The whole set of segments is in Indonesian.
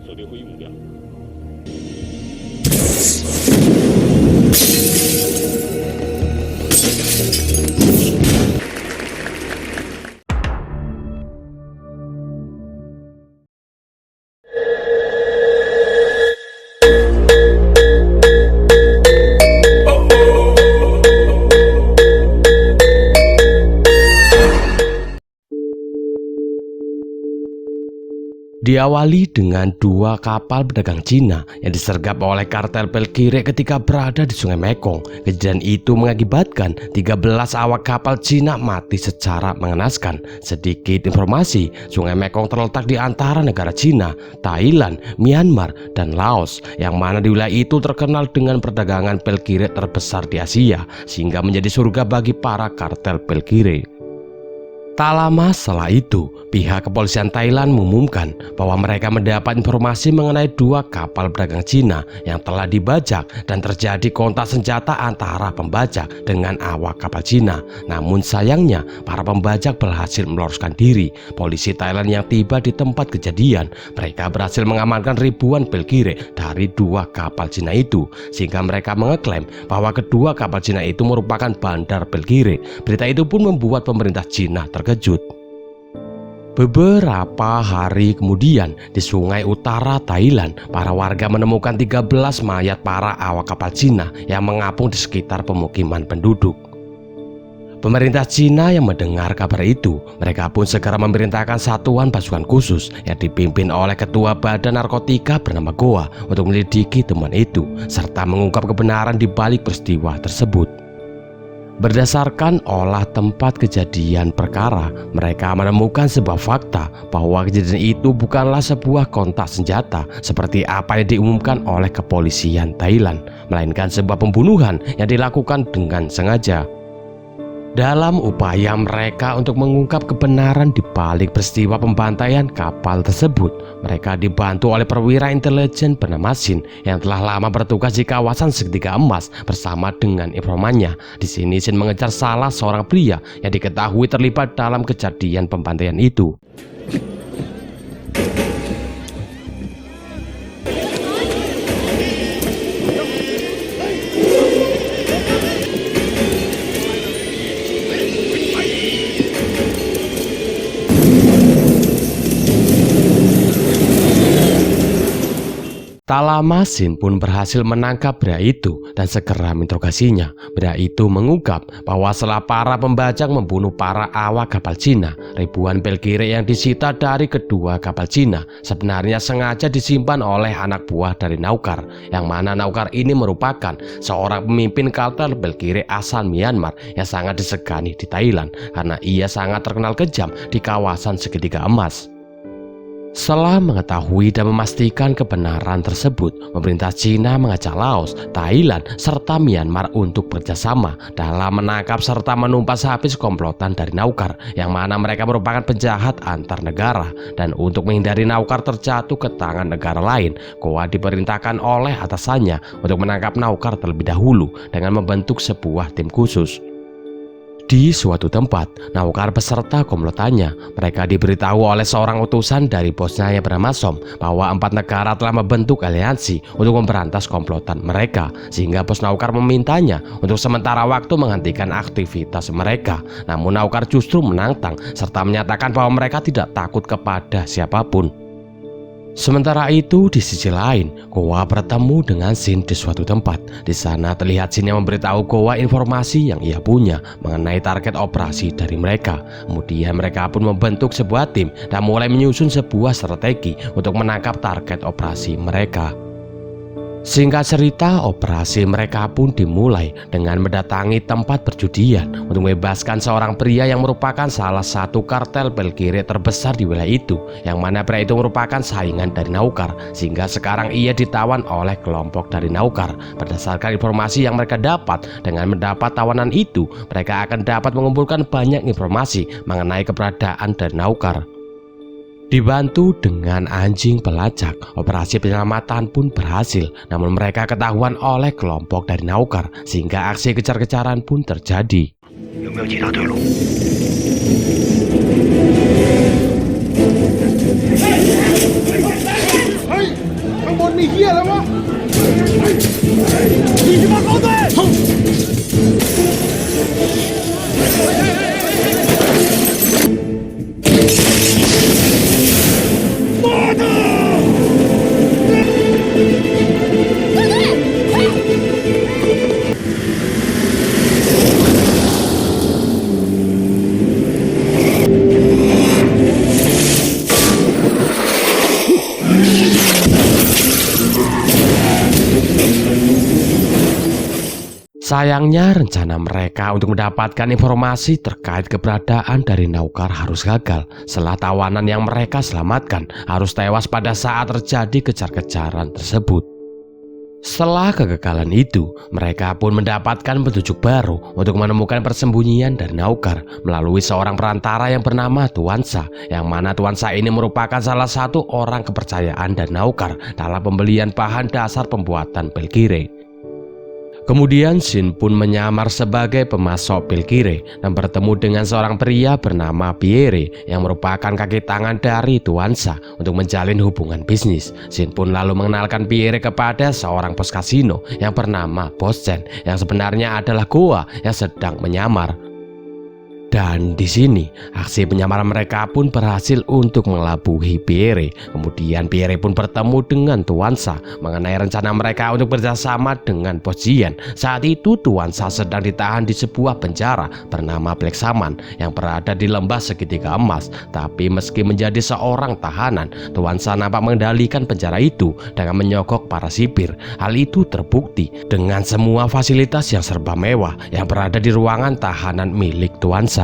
策略会用掉。Diawali dengan dua kapal pedagang Cina yang disergap oleh kartel Pelkire ketika berada di Sungai Mekong. Kejadian itu mengakibatkan 13 awak kapal Cina mati secara mengenaskan. Sedikit informasi, Sungai Mekong terletak di antara negara Cina, Thailand, Myanmar, dan Laos, yang mana di wilayah itu terkenal dengan perdagangan Pelkire terbesar di Asia, sehingga menjadi surga bagi para kartel Pelkire. Tak lama setelah itu, pihak kepolisian Thailand mengumumkan bahwa mereka mendapat informasi mengenai dua kapal pedagang Cina yang telah dibajak dan terjadi kontak senjata antara pembajak dengan awak kapal Cina. Namun sayangnya, para pembajak berhasil meloloskan diri. Polisi Thailand yang tiba di tempat kejadian, mereka berhasil mengamankan ribuan Pelkire dari dua kapal Cina itu, sehingga mereka mengeklaim bahwa kedua kapal Cina itu merupakan bandar Pelkire. Berita itu pun membuat pemerintah Cina terkejut. Beberapa hari kemudian, di Sungai Utara Thailand, para warga menemukan 13 mayat para awak kapal Cina yang mengapung di sekitar pemukiman penduduk. Pemerintah Cina yang mendengar kabar itu, mereka pun segera memerintahkan satuan pasukan khusus yang dipimpin oleh ketua badan narkotika bernama Goa untuk menyelidiki temuan itu, serta mengungkap kebenaran di balik peristiwa tersebut. Berdasarkan olah tempat kejadian perkara, mereka menemukan sebuah fakta bahwa kejadian itu bukanlah sebuah kontak senjata seperti apa yang diumumkan oleh kepolisian Thailand, melainkan sebuah pembunuhan yang dilakukan dengan sengaja. Dalam upaya mereka untuk mengungkap kebenaran di balik peristiwa pembantaian kapal tersebut, mereka dibantu oleh perwira intelijen bernama Sin yang telah lama bertugas di kawasan segitiga emas bersama dengan informannya. Di sini Sin mengejar salah seorang pria yang diketahui terlibat dalam kejadian pembantaian itu. Tak lama Sin pun berhasil menangkap pria itu dan segera menginterogasinya. Pria itu mengungkap bahwa setelah para pembajak membunuh para awak kapal Cina, ribuan Pelkire yang disita dari kedua kapal Cina sebenarnya sengaja disimpan oleh anak buah dari Naukar, yang mana Naukar ini merupakan seorang pemimpin kartel Pelkire asal Myanmar yang sangat disegani di Thailand karena ia sangat terkenal kejam di kawasan segitiga emas. Setelah mengetahui dan memastikan kebenaran tersebut, pemerintah Cina mengajak Laos, Thailand, serta Myanmar untuk bekerjasama dalam menangkap serta menumpas habis komplotan dari Naukar, yang mana mereka merupakan penjahat antar negara. Dan untuk menghindari Naukar terjatuh ke tangan negara lain, Goa diperintahkan oleh atasannya untuk menangkap Naukar terlebih dahulu dengan membentuk sebuah tim khusus. Di suatu tempat, Naukar beserta komplotannya, mereka diberitahu oleh seorang utusan dari bosnya yang bernama Som bahwa 4 negara telah membentuk aliansi untuk memberantas komplotan mereka, sehingga bos Naukar memintanya untuk sementara waktu menghentikan aktivitas mereka. Namun Naukar justru menantang serta menyatakan bahwa mereka tidak takut kepada siapapun. Sementara itu, di sisi lain, Goa bertemu dengan Sin di suatu tempat. Di sana terlihat Sin yang memberitahu Goa informasi yang ia punya mengenai target operasi dari mereka. Kemudian mereka pun membentuk sebuah tim dan mulai menyusun sebuah strategi untuk menangkap target operasi mereka. Singkat cerita, operasi mereka pun dimulai dengan mendatangi tempat perjudian untuk membebaskan seorang pria yang merupakan salah satu kartel Pelkire terbesar di wilayah itu, yang mana pria itu merupakan saingan dari Naukar, sehingga sekarang ia ditawan oleh kelompok dari Naukar. Berdasarkan informasi yang mereka dapat, dengan mendapat tawanan itu, mereka akan dapat mengumpulkan banyak informasi mengenai keberadaan dari Naukar. Dibantu dengan anjing pelacak, operasi penyelamatan pun berhasil. Namun mereka ketahuan oleh kelompok dari Naukar, sehingga aksi kejar-kejaran pun terjadi. 你业了吗？一起把高队！妈的！Sayangnya rencana mereka untuk mendapatkan informasi terkait keberadaan dari Naukar harus gagal setelah tawanan yang mereka selamatkan harus tewas pada saat terjadi kejar-kejaran tersebut. Setelah kegagalan itu, mereka pun mendapatkan petunjuk baru untuk menemukan persembunyian dari Naukar melalui seorang perantara yang bernama Tuansa, yang mana Tuansa ini merupakan salah satu orang kepercayaan dari Naukar dalam pembelian bahan dasar pembuatan pil kire. Kemudian Shin pun menyamar sebagai pemasok pil kire dan bertemu dengan seorang pria bernama Pierre yang merupakan kaki tangan dari Tuansa untuk menjalin hubungan bisnis. Shin pun lalu mengenalkan Pierre kepada seorang bos kasino yang bernama Bos Chen, yang sebenarnya adalah Goa yang sedang menyamar. Dan di sini aksi penyamaran mereka pun berhasil untuk mengelabuhi Pierre. Kemudian Pierre pun bertemu dengan Tuansa mengenai rencana mereka untuk bekerjasama dengan Bos Jian. Saat itu Tuansa sedang ditahan di sebuah penjara bernama Black Saman yang berada di lembah segitiga emas. Tapi meski menjadi seorang tahanan, Tuansa nampak mengendalikan penjara itu dengan menyogok para sipir. Hal itu terbukti dengan semua fasilitas yang serba mewah yang berada di ruangan tahanan milik Tuansa.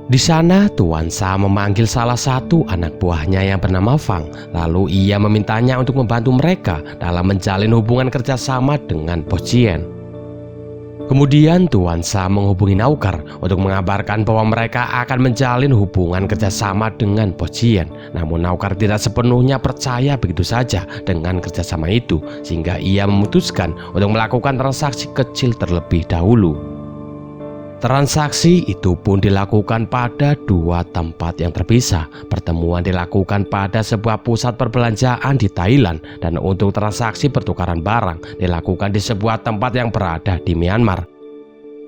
Di sana Tuansa memanggil salah satu anak buahnya yang bernama Fang. Lalu ia memintanya untuk membantu mereka dalam menjalin hubungan kerjasama dengan Bos Jian. Kemudian Tuansa menghubungi Naukar untuk mengabarkan bahwa mereka akan menjalin hubungan kerjasama dengan Bos Jian. Namun Naukar tidak sepenuhnya percaya begitu saja dengan kerjasama itu, sehingga ia memutuskan untuk melakukan transaksi kecil terlebih dahulu. Transaksi itu pun dilakukan pada dua tempat yang terpisah. Pertemuan dilakukan pada sebuah pusat perbelanjaan di Thailand, dan untuk transaksi pertukaran barang dilakukan di sebuah tempat yang berada di Myanmar.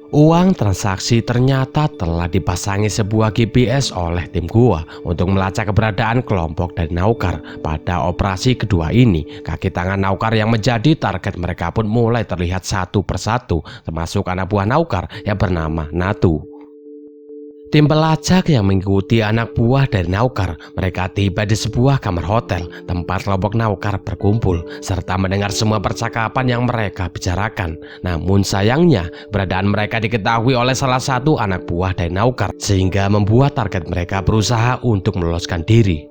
Uang transaksi ternyata telah dipasangi sebuah GPS oleh tim Goa untuk melacak keberadaan kelompok dari Naukar. Pada operasi kedua ini, kaki tangan Naukar yang menjadi target mereka pun mulai terlihat satu persatu, termasuk anak buah Naukar yang bernama Natu. Tim pelacak yang mengikuti anak buah dari Naukar, mereka tiba di sebuah kamar hotel tempat kelompok Naukar berkumpul serta mendengar semua percakapan yang mereka bicarakan. Namun sayangnya keberadaan mereka diketahui oleh salah satu anak buah dari Naukar, sehingga membuat target mereka berusaha untuk meloloskan diri.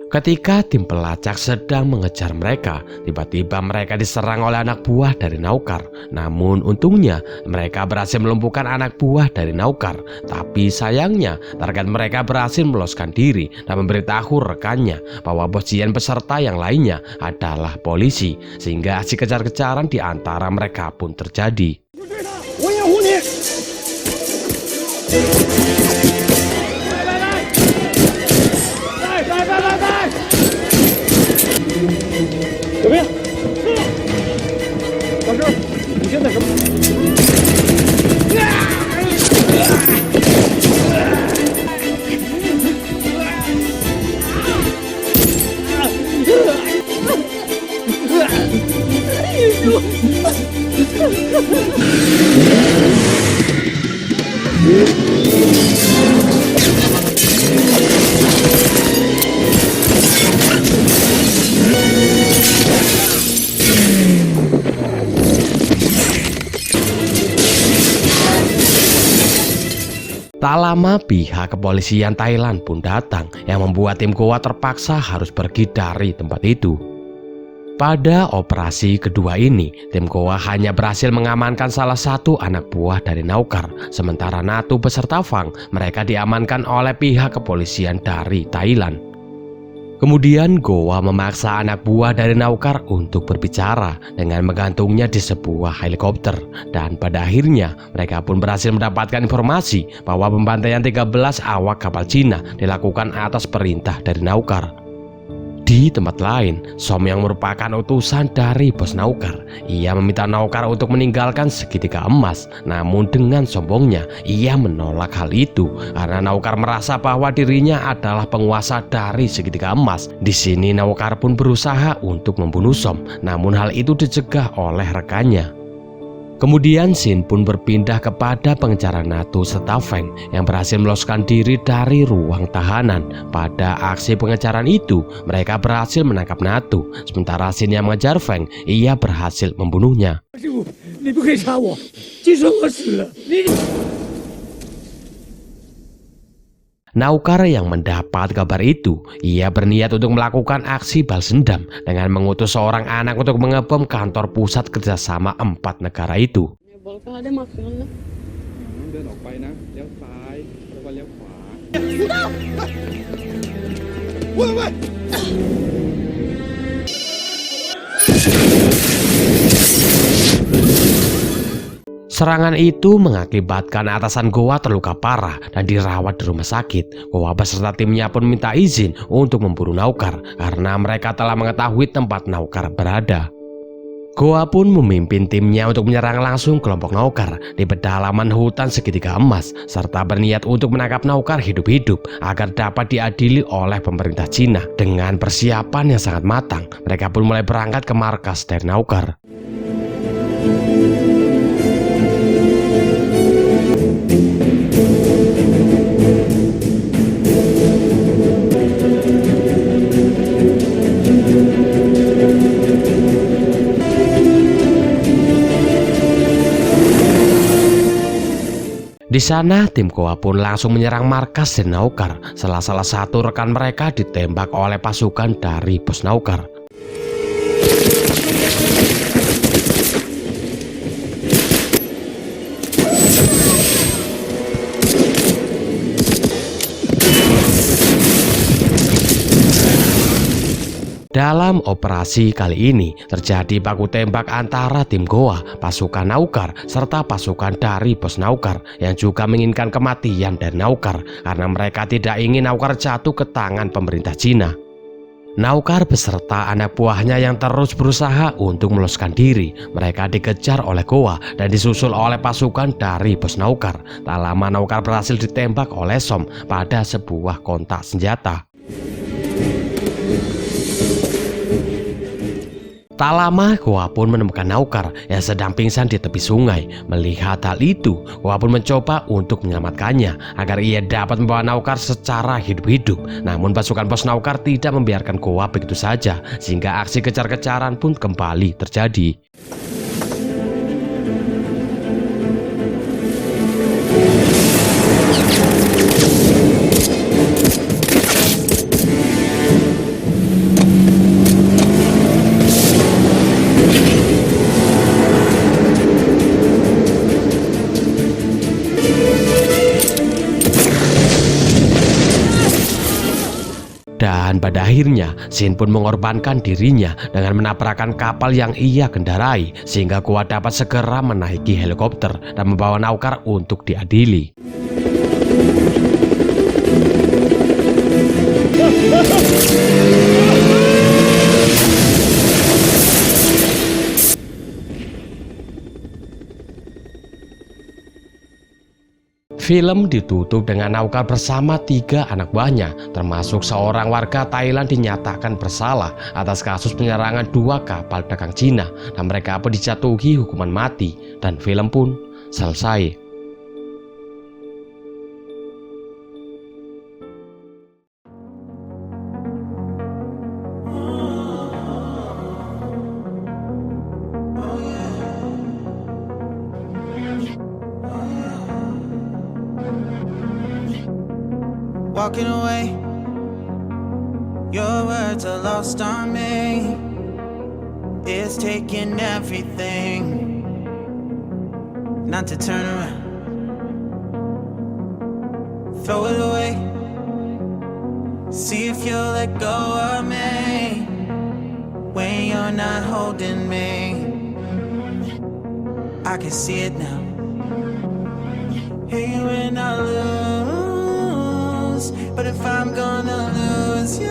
Ketika tim pelacak sedang mengejar mereka, tiba-tiba mereka diserang oleh anak buah dari Naukar. Namun untungnya mereka berhasil melumpuhkan anak buah dari Naukar. Tapi sayangnya target mereka berhasil meloloskan diri dan memberitahu rekannya bahwa Bos Jian peserta yang lainnya adalah polisi, sehingga aksi kejar-kejaran di antara mereka pun terjadi. Tak lama pihak kepolisian Thailand pun datang, yang membuat tim Goa terpaksa harus pergi dari tempat itu. Pada operasi kedua ini, tim Goa hanya berhasil mengamankan salah satu anak buah dari Naukar. Sementara Natu beserta Fang, mereka diamankan oleh pihak kepolisian dari Thailand. Kemudian Goa memaksa anak buah dari Naukar untuk berbicara dengan menggantungnya di sebuah helikopter. Dan pada akhirnya mereka pun berhasil mendapatkan informasi bahwa pembantaian 13 awak kapal Cina dilakukan atas perintah dari Naukar. Di tempat lain, Som yang merupakan utusan dari bos Naukar, ia meminta Naukar untuk meninggalkan segitiga emas. Namun dengan sombongnya, ia menolak hal itu karena Naukar merasa bahwa dirinya adalah penguasa dari segitiga emas. Di sini Naukar pun berusaha untuk membunuh Som, namun hal itu dicegah oleh rekannya. Kemudian Shin pun berpindah kepada pengejaran Natu serta Feng yang berhasil meloloskan diri dari ruang tahanan. Pada aksi pengejaran itu, mereka berhasil menangkap Natu. Sementara Shin yang mengejar Feng, ia berhasil membunuhnya. Naukar yang mendapat kabar itu, ia berniat untuk melakukan aksi balas dendam dengan mengutus seorang anak untuk mengebom kantor pusat kerjasama 4 negara itu. เดินออกไปนะเลี้ยวซ้ายแล้วก็เลี้ยวขวา Serangan itu mengakibatkan atasan Goa terluka parah dan dirawat di rumah sakit. Goa beserta timnya pun minta izin untuk memburu Naukar karena mereka telah mengetahui tempat Naukar berada. Goa pun memimpin timnya untuk menyerang langsung kelompok Naukar di pedalaman hutan segitiga emas serta berniat untuk menangkap Naukar hidup-hidup agar dapat diadili oleh pemerintah Cina. Dengan persiapan yang sangat matang, mereka pun mulai berangkat ke markas dari Naukar. Di sana, tim Goa pun langsung menyerang markas dari Naukar setelah salah satu rekan mereka ditembak oleh pasukan dari bos Naukar. Dalam operasi kali ini terjadi baku tembak antara tim Goa, pasukan Naukar, serta pasukan dari bos Naukar yang juga menginginkan kematian dari Naukar karena mereka tidak ingin Naukar jatuh ke tangan pemerintah Cina. Naukar beserta anak buahnya yang terus berusaha untuk meloloskan diri. Mereka dikejar oleh Goa dan disusul oleh pasukan dari bos Naukar. Tak lama Naukar berhasil ditembak oleh Som pada sebuah kontak senjata. Tak lama, Goa pun menemukan Naukar yang sedang pingsan di tepi sungai. Melihat hal itu, Goa pun mencoba untuk menyelamatkannya agar ia dapat membawa Naukar secara hidup-hidup. Namun pasukan bos Naukar tidak membiarkan Goa begitu saja, sehingga aksi kejar-kejaran pun kembali terjadi. Dan pada akhirnya, Shin pun mengorbankan dirinya dengan menabrakkan kapal yang ia kendarai, sehingga Goa dapat segera menaiki helikopter dan membawa Naukar untuk diadili. Film ditutup dengan Naukar bersama 3 anak buahnya, termasuk seorang warga Thailand dinyatakan bersalah atas kasus penyerangan 2 kapal dagang Cina dan mereka pun dijatuhi hukuman mati dan film pun selesai. Walking away, your words are lost on me. It's taking everything not to turn around. Throw it away, see if you'll let go of me when you're not holding me. I can see it now. Hey, when I lose, but if I'm gonna lose you,